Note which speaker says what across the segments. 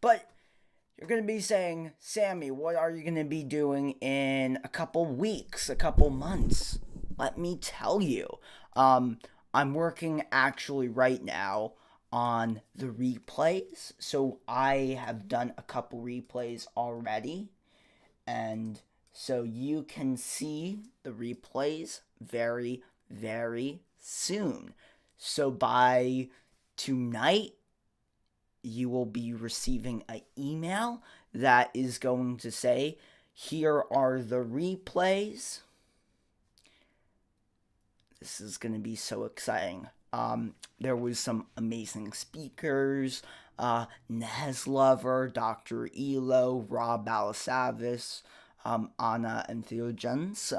Speaker 1: But you're going to be saying, Sammy, what are you going to be doing in a couple weeks, a couple months? Let me tell you. Um, I'm working actually right now on the replays. So I have done a couple replays already. And so you can see the replays very, very soon. So by tonight, you will be receiving an email that is going to say, here are the replays. This is going to be so exciting. There was some amazing speakers, Neslover, Dr. Elo, Rob Balasavis, Anna and Theogens.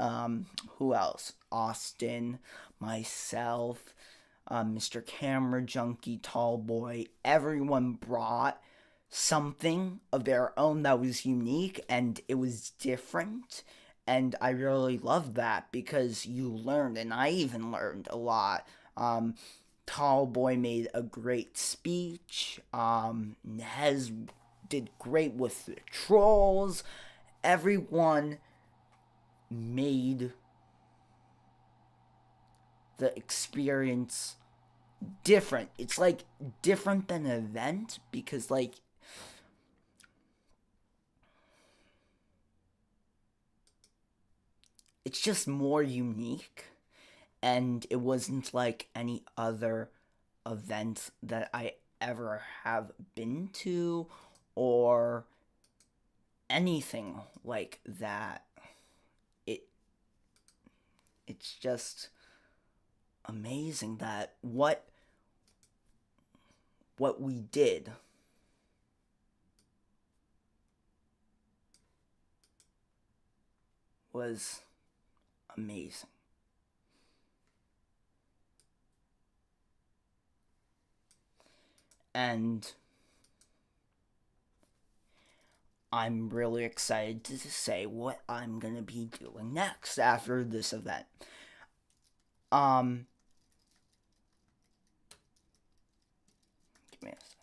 Speaker 1: Who else? Austin, myself, Mr. Camera Junkie, Tall Boy. Everyone brought something of their own that was unique and it was different. And I really loved that because you learned, and I even learned a lot. Tall Boy made a great speech. Nez did great with the trolls. Everyone made the experience different. It's like different than an event because like it's just more unique, and it wasn't like any other event that I ever have been to or anything like that. It it's just amazing that what we did was amazing. And I'm really excited to say what I'm gonna be doing next after this event. Um, Give me a second.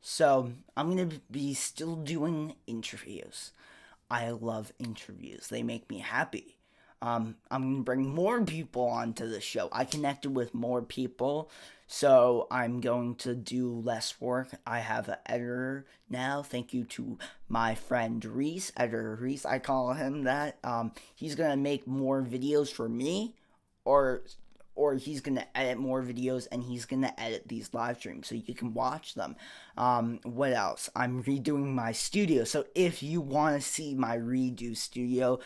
Speaker 1: So I'm gonna be still doing interviews. I love interviews. They make me happy. I'm going to bring more people onto the show. I connected with more people, so I'm going to do less work. I have an editor now. Thank you to my friend Reese, editor Reese. I call him that. He's going to make more videos for me, or he's going to edit more videos and he's going to edit these live streams so you can watch them. What else? I'm redoing my studio. So if you want to see my redo studio,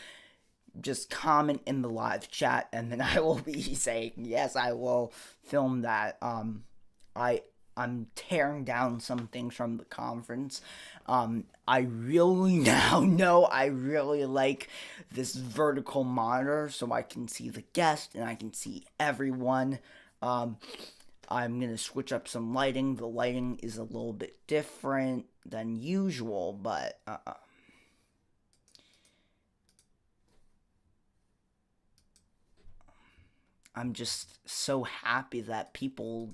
Speaker 1: just comment in the live chat and then I will be saying, yes, I will film that. I'm tearing down some things from the conference. I really now know I really like this vertical monitor so I can see the guest and I can see everyone. I'm going to switch up some lighting. The lighting is a little bit different than usual, but I'm just so happy that people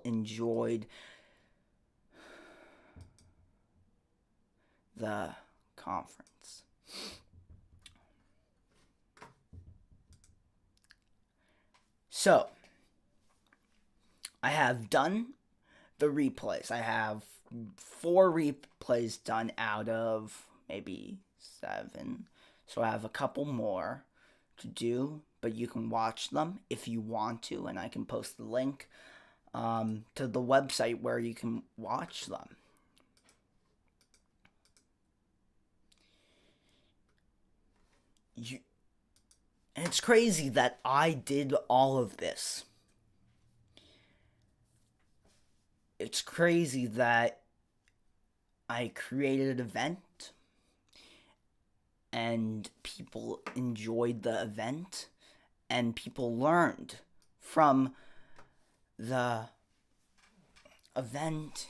Speaker 1: enjoyed the conference. So, I have done the replays. I have 4 replays done out of maybe 7. So I have a couple more to do, but you can watch them if you want to, and I can post the link to the website where you can watch them. And it's crazy that I did all of this. It's crazy that I created an event and people enjoyed the event and people learned from the event,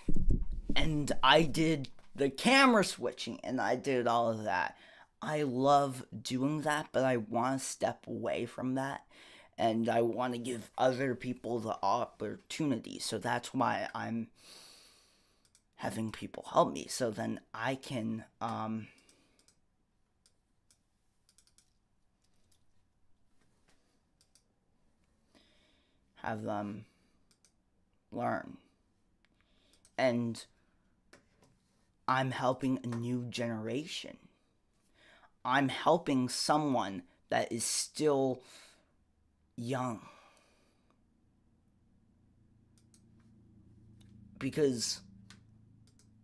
Speaker 1: and I did the camera switching and I did all of that. I love doing that, but I want to step away from that and I want to give other people the opportunity. So that's why I'm having people help me, so then I can have them learn. And I'm helping a new generation. I'm helping someone that is still young. Because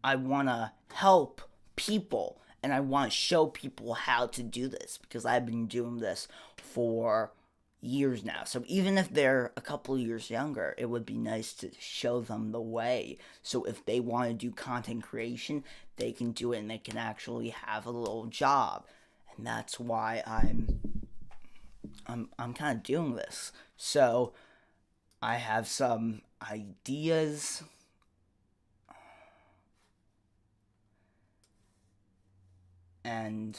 Speaker 1: I want to help people and I want to show people how to do this, because I've been doing this for years now. So even if they're a couple years younger, it would be nice to show them the way. So if they want to do content creation, they can do it and they can actually have a little job. And that's why I'm kind of doing this. So I have some ideas. And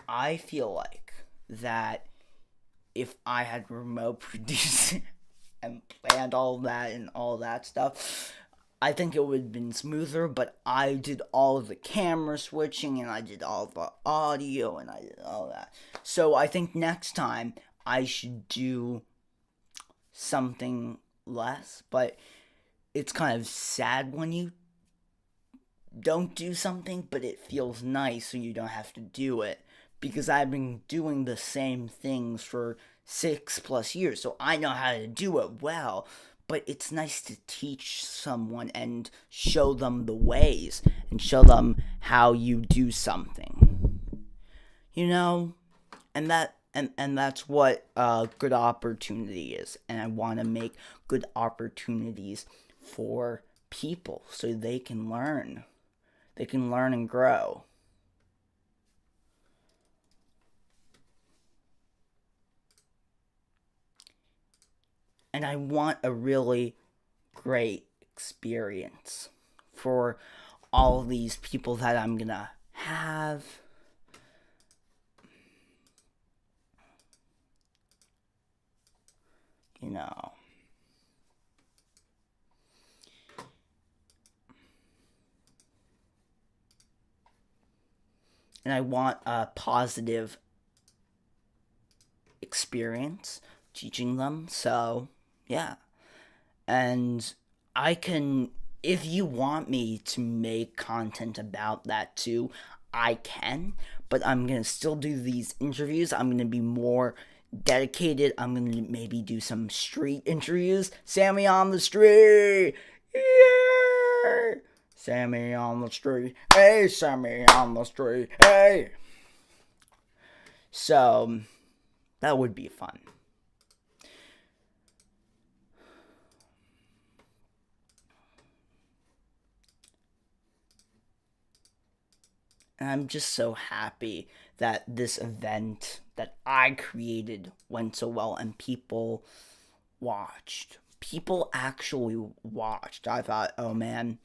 Speaker 1: I feel like that if I had remote produced and planned all that and all that stuff, I think it would have been smoother, but I did all of the camera switching and I did all the audio and I did all that. So I think next time I should do something less, but it's kind of sad when you don't do something, but it feels nice so you don't have to do it. Because I've been doing the same things for 6+ years, so I know how to do it well. But it's nice to teach someone and show them the ways and show them how you do something. You know? And that's what a good opportunity is. And I want to make good opportunities for people so they can learn. They can learn and grow. And I want a really great experience for all these people that I'm gonna have. You know. And I want a positive experience teaching them. So, yeah. And I can, if you want me to make content about that too, I can. But I'm going to still do these interviews. I'm going to be more dedicated. I'm going to maybe do some street interviews. Sammy on the street! Yeah! Sammy on the street. Hey, Sammy on the street. Hey! So, that would be fun. And I'm just so happy that this event that I created went so well and people watched. People actually watched. I thought, oh man,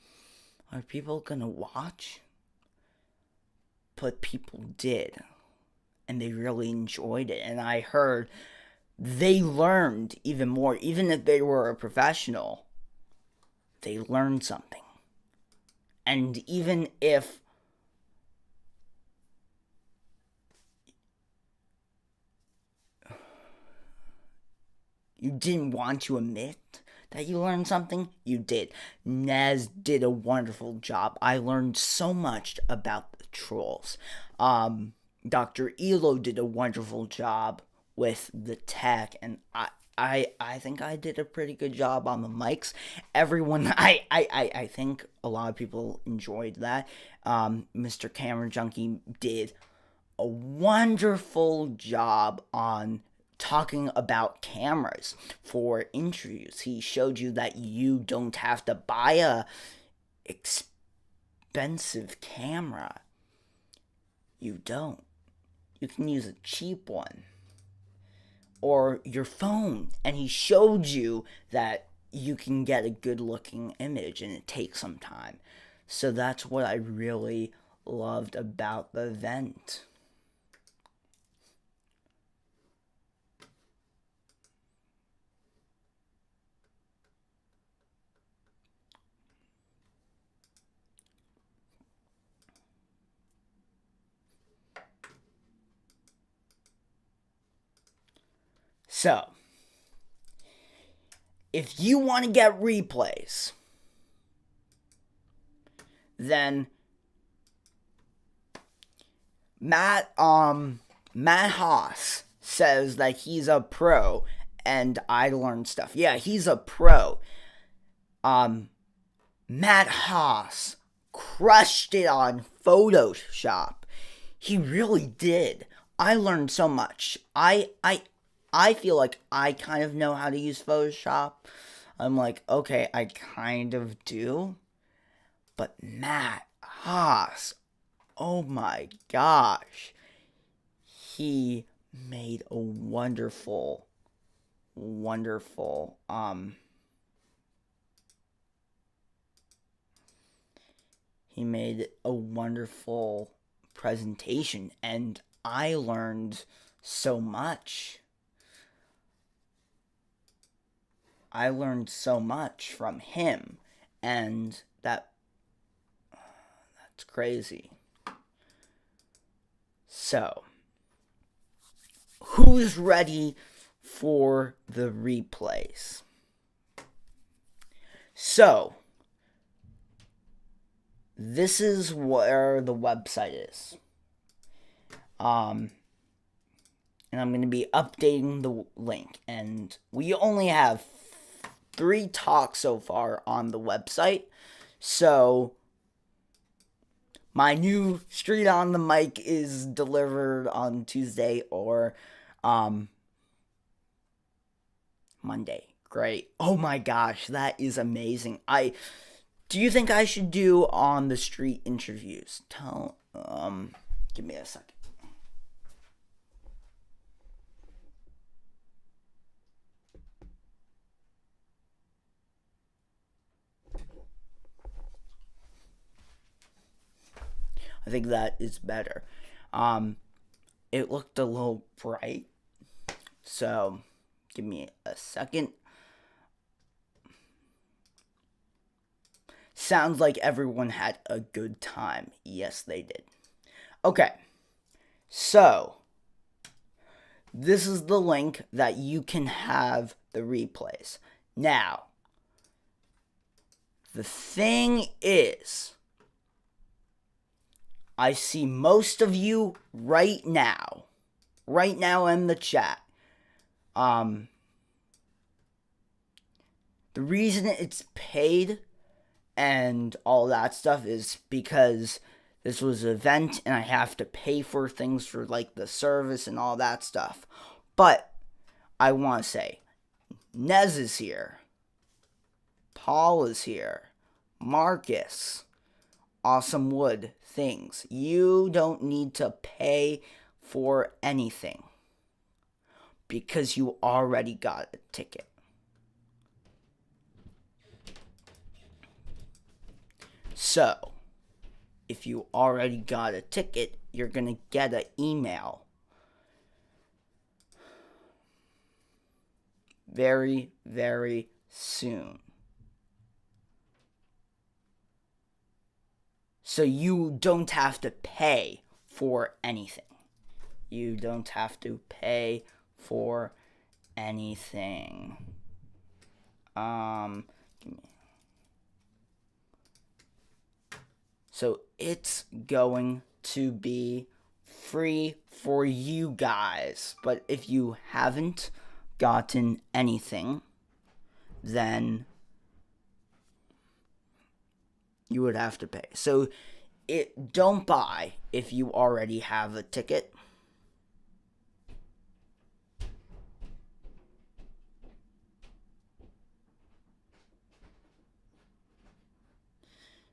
Speaker 1: are people gonna watch? But people did. And they really enjoyed it. And I heard they learned even more. Even if they were a professional, they learned something. And even if you didn't want to admit that you learned something, you did. Nez did a wonderful job. I learned so much about the trolls. Dr. Elo did a wonderful job with the tech, and I think I did a pretty good job on the mics. Everyone, I think a lot of people enjoyed that. Mr. Camera Junkie did a wonderful job on talking about cameras for interviews. He showed you that you don't have to buy a expensive camera. You don't. You can use a cheap one. Or your phone. And he showed you that you can get a good looking image and it takes some time. So that's what I really loved about the event. So, if you want to get replays, then Matt Haas says that he's a pro and I learned stuff. Yeah, he's a pro. Matt Haas crushed it on Photoshop. He really did. I learned so much. I feel like I kind of know how to use Photoshop. I'm like, okay, I kind of do. But Matt Haas, oh my gosh. He made a wonderful he made a wonderful presentation, and I learned so much. I learned so much from him, and that's crazy. So, who's ready for the replays? So, this is where the website is. And I'm going to be updating the link. And we only have 3 talks so far on the website. So, my new Street on the Mic is delivered on Tuesday or Monday. Great. Oh my gosh, that is amazing. Do you think I should do on the street interviews? Give me a second. I think that is better. It looked a little bright, so give me a second. Sounds like everyone had a good time. Yes, they did. Okay, so this is the link that you can have the replays. Now, the thing is, I see most of you right now in the chat. The reason it's paid and all that stuff is because this was an event and I have to pay for things for like the service and all that stuff. But I want to say, Nez is here. Paul is here. Marcus. Awesome Wood things. You don't need to pay for anything because you already got a ticket. So, if you already got a ticket, you're going to get an email very, very soon. So you don't have to pay for anything. You don't have to pay for anything. So it's going to be free for you guys. But if you haven't gotten anything, then you would have to pay. So don't buy if you already have a ticket.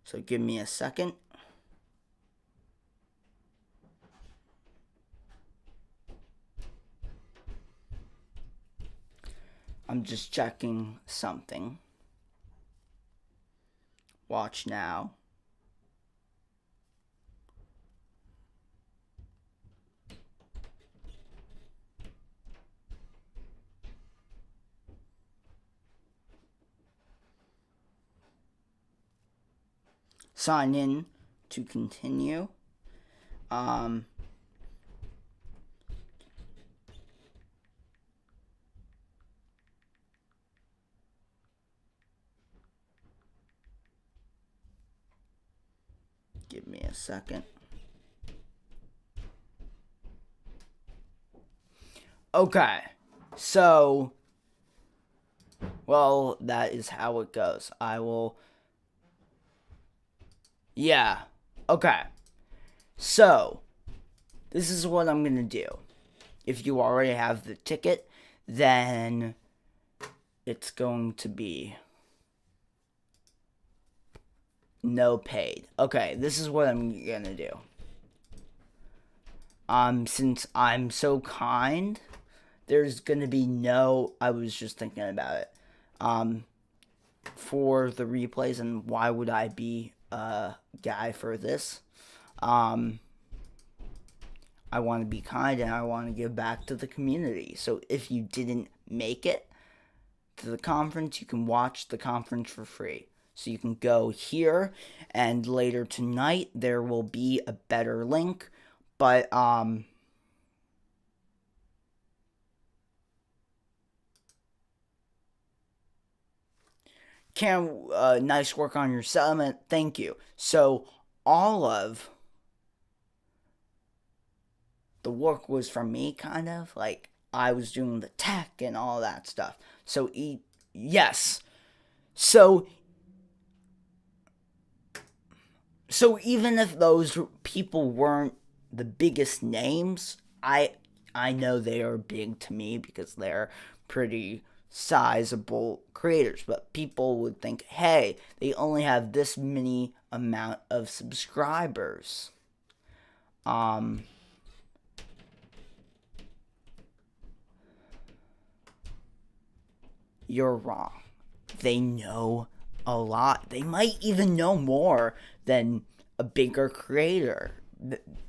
Speaker 1: So give me a second. I'm just checking something. Watch now. Sign in to continue. Give me a second. Okay. So, well, that is how it goes. I will. Yeah. Okay. So, this is what I'm going to do. If you already have the ticket, then it's going to be no paid. Okay, this is what I'm going to do. Since I'm so kind, there's going to be no, I was just thinking about it. For the replays, and why would I be a guy for this? I want to be kind and I want to give back to the community. So if you didn't make it to the conference, you can watch the conference for free. So you can go here, and later tonight there will be a better link. But Cam, nice work on your settlement. Thank you. So all of the work was from me, kind of like I was doing the tech and all that stuff. So yes. So even if those people weren't the biggest names, I know they are big to me because they're pretty sizable creators. But people would think, hey, they only have this many amount of subscribers. You're wrong. They know a lot. They might even know more than a bigger creator.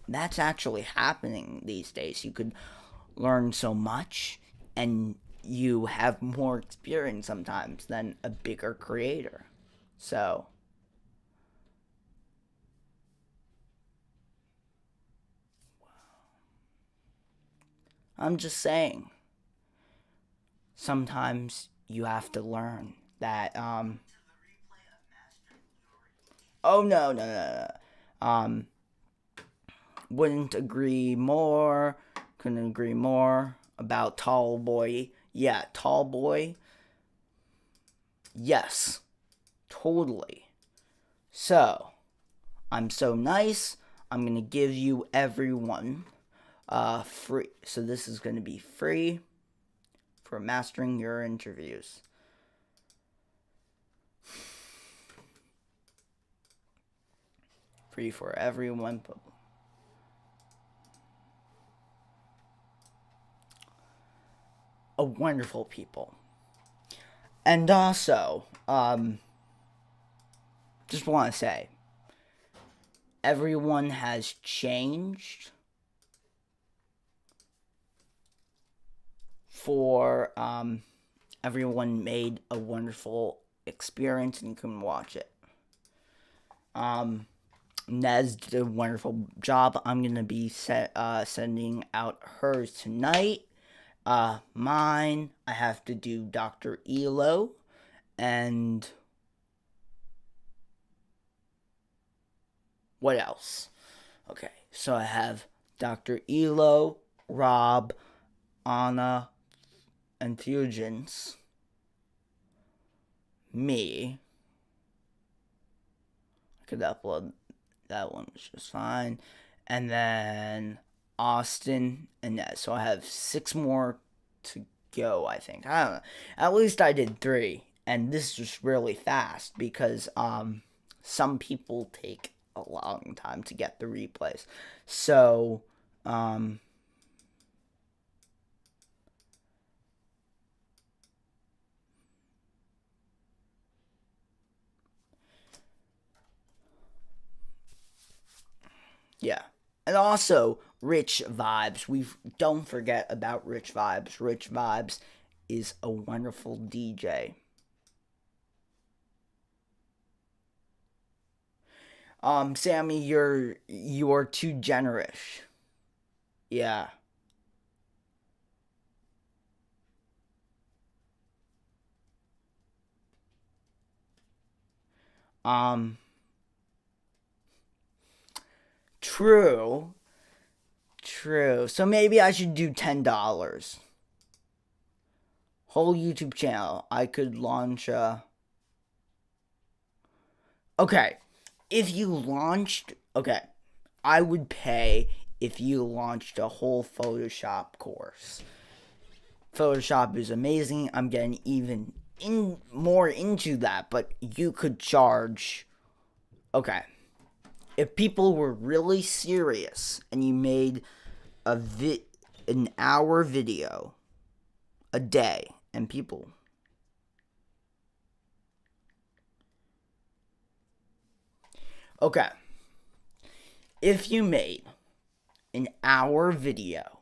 Speaker 1: That's actually happening these days. You could learn so much, and you have more experience sometimes than a bigger creator. So, I'm just saying, sometimes you have to learn that, oh, no. Wouldn't agree more. Couldn't agree more about Tall Boy. Yeah, Tall Boy. Yes, totally. So, I'm so nice. I'm going to give you everyone free. So, this is going to be free for mastering your interviews. Free for everyone. A wonderful people. And also, just want to say, everyone has changed for everyone made a wonderful experience and you can watch it. Nez did a wonderful job. I'm gonna be sending out hers tonight. Mine, I have to do Dr. Elo, and what else? Okay, so I have Dr. Elo, Rob, Anna, and Fusions. Me. I could upload that one, which is fine. And then Austin and Ned. So I have 6 more to go, I think. I don't know. At least I did 3. And this is just really fast because some people take a long time to get the replays. So yeah. And also, Rich Vibes. We don't forget about Rich Vibes. Rich Vibes is a wonderful DJ. Sammy, you're too generous. Yeah. Um True. True. So maybe I should do $10. Whole YouTube channel. I could launch a... Okay. If you launched... Okay. I would pay if you launched a whole Photoshop course. Photoshop is amazing. I'm getting even more into that, but you could charge... Okay. If people were really serious and you made an hour video a day and people... Okay. If you made an hour video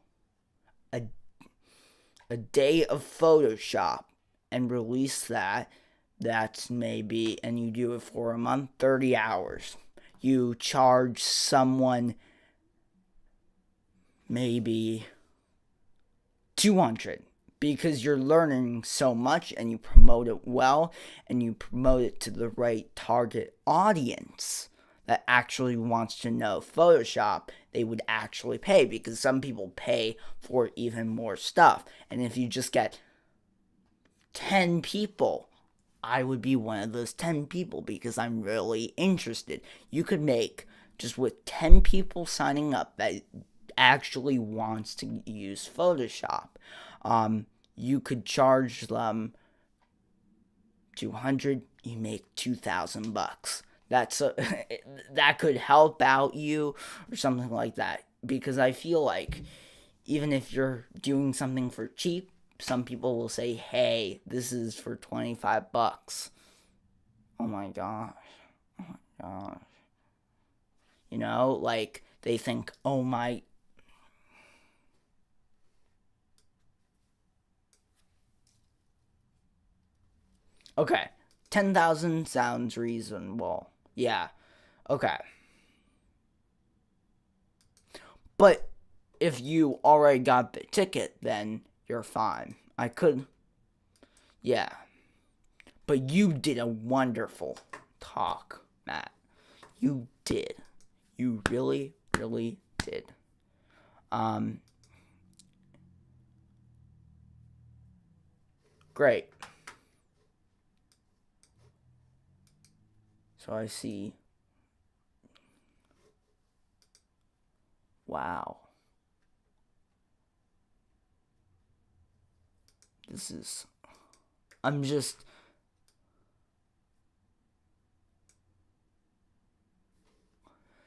Speaker 1: a day of Photoshop and release that's maybe, and you do it for a month, 30 hours. You charge someone maybe 200 because you're learning so much and you promote it well and you promote it to the right target audience that actually wants to know Photoshop. They would actually pay, because some people pay for even more stuff. And if you just get 10 people, I would be one of those 10 people because I'm really interested. You could make, just with 10 people signing up that actually wants to use Photoshop, you could charge them 200, you make $2,000. That could help out you or something like that, because I feel like even if you're doing something for cheap, some people will say, hey, this is for $25. Oh my gosh. Oh my gosh. You know, like, they think, oh my... Okay, 10,000 sounds reasonable. Yeah, okay. But if you already got the ticket, then you're fine. I could... Yeah. But you did a wonderful talk, Matt. You did. You really, really did. Great. So I see. Wow. This is... I'm just...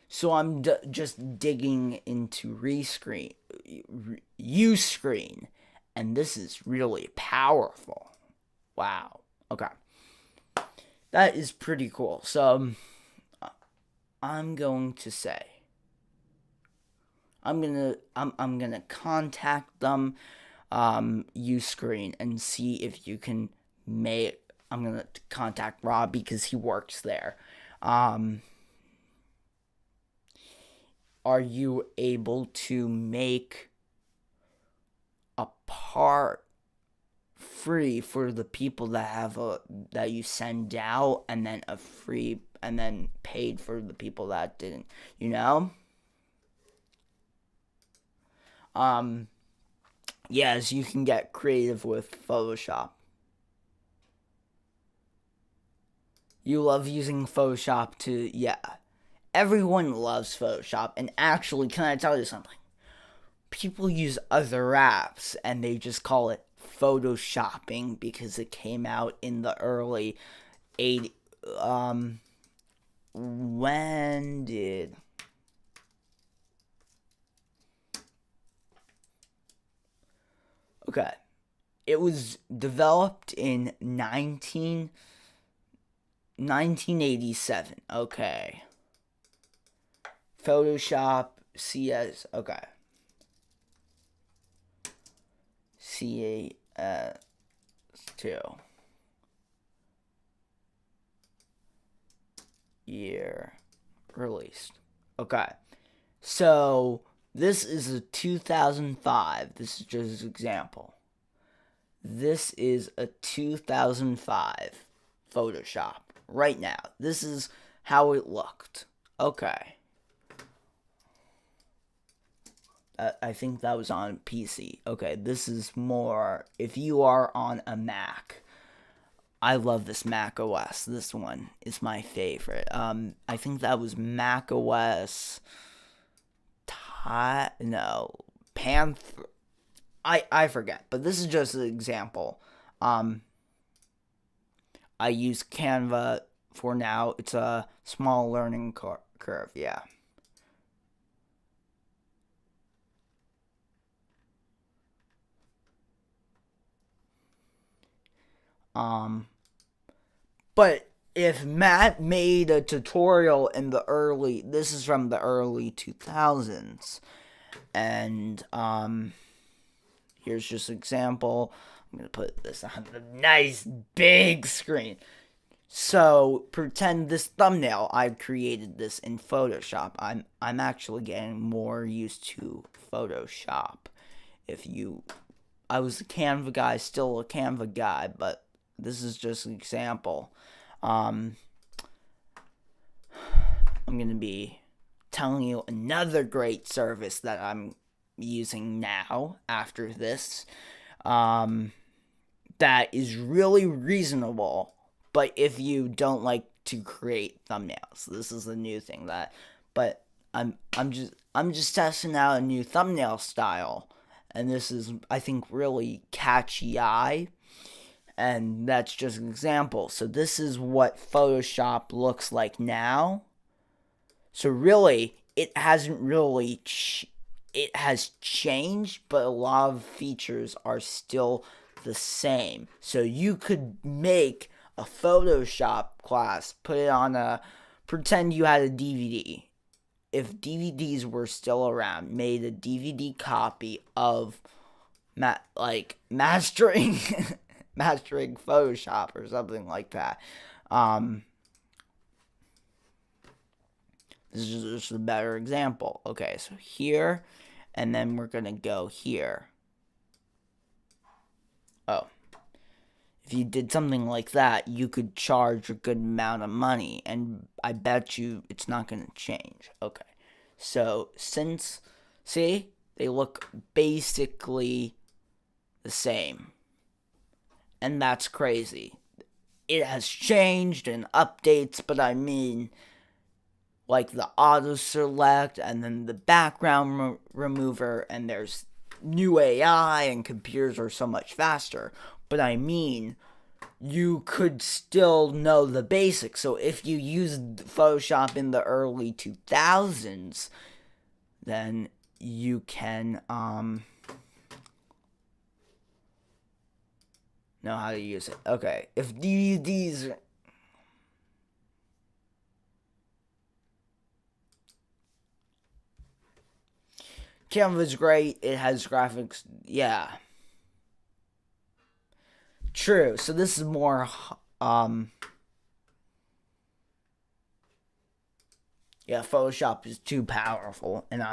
Speaker 1: So I'm just digging into Uscreen, and this is really powerful. Wow. Okay. That is pretty cool. So I'm going to say, I'm gonna contact them, Uscreen, and see if you can make... I'm gonna contact Rob because he works there. Are you able to make a part free for the people that you send out, and then a free, and then paid for the people that didn't, you know? Yes, you can get creative with Photoshop. You love using Photoshop to... Yeah. Everyone loves Photoshop, and actually, can I tell you something? People use other apps, and they just call it Photoshopping because it came out in the early 80s. When did... Okay. It was developed in 1987. Okay. Photoshop CS. Okay. CS2. Year released. Okay. So this is a 2005. This is just an example. This is a 2005 Photoshop right now. This is how it looked. Okay. I think that was on PC. Okay, this is more if you are on a Mac. I love this Mac OS. This one is my favorite. I think that was Mac OS. No, Panther. I forget, but this is just an example. I use Canva for now. It's a small learning curve. Yeah. Um, but if Matt made a tutorial in this is from the early 2000s, and here's just an example. I'm gonna put this on the nice big screen. So pretend this thumbnail. I've created this in Photoshop. I'm actually getting more used to Photoshop. I was a Canva guy, still a Canva guy, but this is just an example. I'm gonna be telling you another great service that I'm using now after this. That is really reasonable. But if you don't like to create thumbnails, this is a new thing but I'm just testing out a new thumbnail style, and this is, I think, really catchy eye, and that's just an example. So this is what Photoshop looks like now. So really, it hasn't really it has changed, but a lot of features are still the same. So you could make a Photoshop class, pretend you had a DVD. If DVDs were still around, made a DVD copy of mastering mastering Photoshop or something like that. This is just a better example. Okay, so here, and then we're gonna go here. Oh. If you did something like that, you could charge a good amount of money, and I bet you it's not going to change. Okay, so see, they look basically the same, and that's crazy. It has changed and updates, but I mean, like the auto select, and then the background remover, and there's new AI, and computers are so much faster. But I mean, you could still know the basics. So if you used Photoshop in the early 2000s, then you can know how to use it. Okay, if these Canva's great, it has graphics, yeah. True. So this is more Photoshop is too powerful, and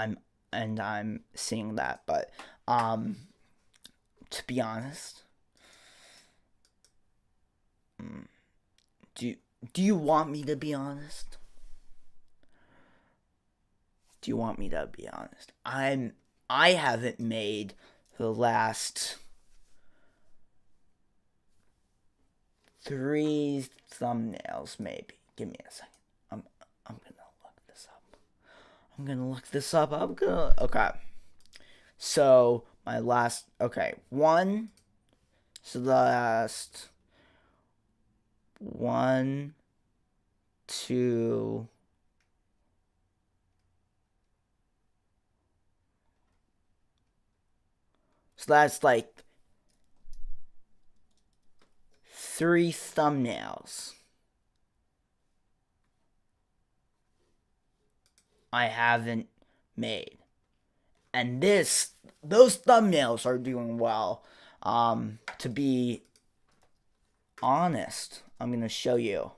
Speaker 1: I'm seeing that, but to be honest, do you want me to be honest? Do you want me to be honest? I haven't made the last 3 thumbnails, maybe. Give me a second. I'm gonna look this up. Okay. So my last. Okay, one. So the last 1, 2. So that's like 3 thumbnails I haven't made. And those thumbnails are doing well. To be honest, I'm going to show you.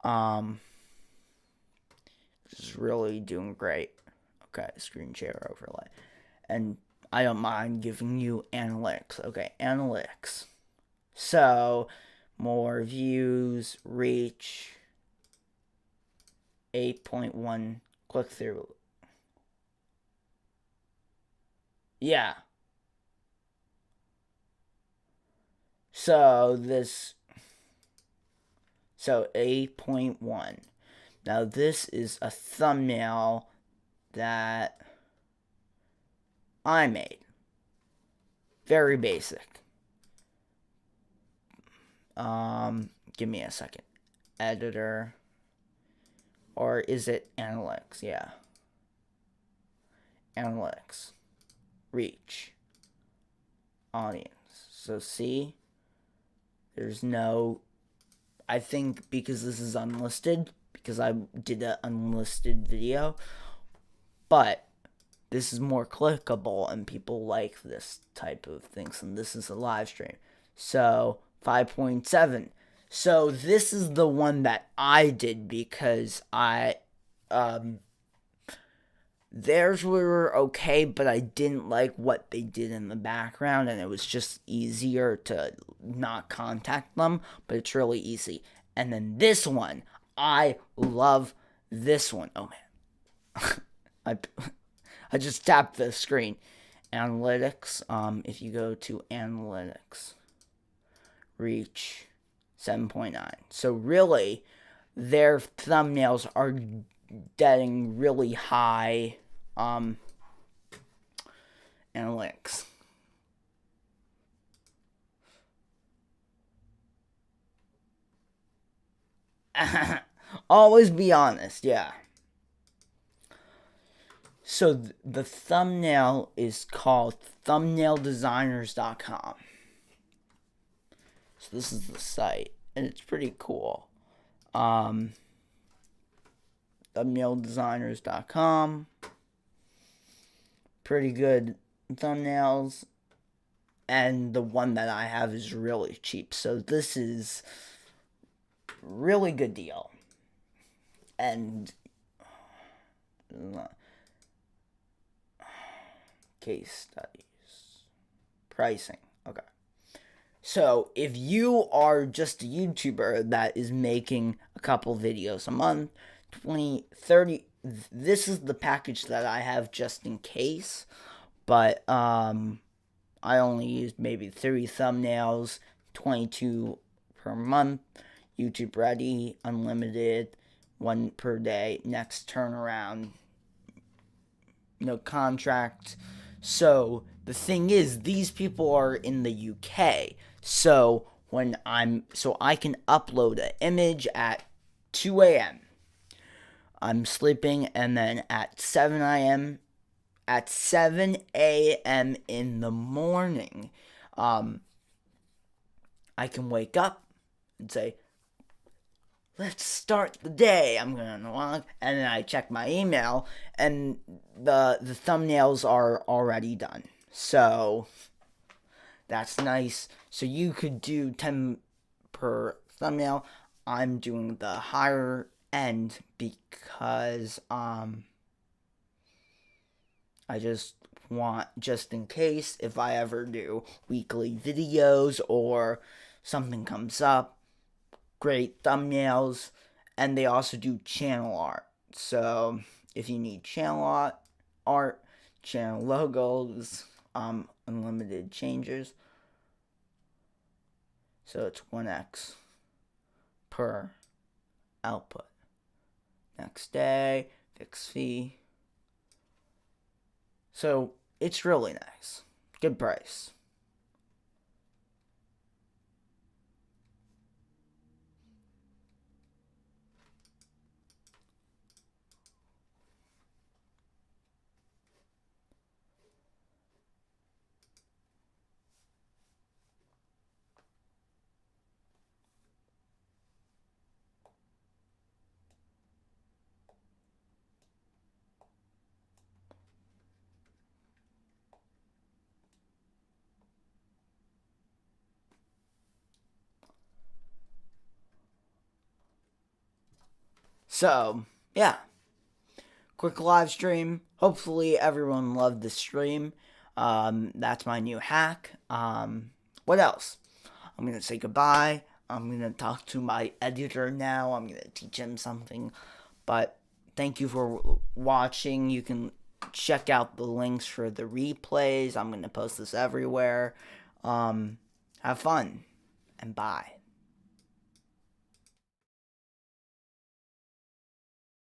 Speaker 1: This is really doing great. Okay, screen share overlay. And I don't mind giving you analytics. Okay, analytics. So, more views, reach, 8.1 click through. Yeah. So this so 8.1. Now this is a thumbnail that I made. Very basic. Give me a second. Editor. Or is it analytics? Yeah. Analytics. Reach. Audience. So see, there's no, I think because this is unlisted, because I did an unlisted video, but this is more clickable and people like this type of things, and this is a live stream. So 5.7. So this is the one that I did because theirs were okay, but I didn't like what they did in the background, and it was just easier to not contact them, but it's really easy. And then this one, I love this one. Oh man. I just tapped the screen. Analytics, if you go to analytics, reach 7.9. So really, their thumbnails are getting really high analytics. Always be honest, yeah. So the thumbnail is called thumbnaildesigners.com. So this is the site, and it's pretty cool. Thumbnaildesigners.com. Pretty good thumbnails. And the one that I have is really cheap. So this is really good deal. And case studies. Pricing. Okay. So if you are just a YouTuber that is making a couple videos a month, 20, 30, this is the package that I have just in case. But I only used maybe 3 thumbnails, 22 per month, YouTube ready, unlimited, 1 per day, next turnaround, no contract. So the thing is, these people are in the UK. So I can upload an image at 2 a.m. I'm sleeping, and then at 7 a.m. in the morning, I can wake up and say, let's start the day. I'm gonna log, and then I check my email, and the thumbnails are already done. So that's nice. So you could do 10 per thumbnail. I'm doing the higher end because I just want, just in case, if I ever do weekly videos or something comes up, great thumbnails. And they also do channel art. So if you need channel art, channel logos, unlimited changes. So it's 1x per output. Next day, fixed fee. So it's really nice. Good price. So, yeah. Quick live stream. Hopefully everyone loved the stream. That's my new hack. What else? I'm going to say goodbye. I'm going to talk to my editor now. I'm going to teach him something. But thank you for watching. You can check out the links for the replays. I'm going to post this everywhere. Have fun, and bye.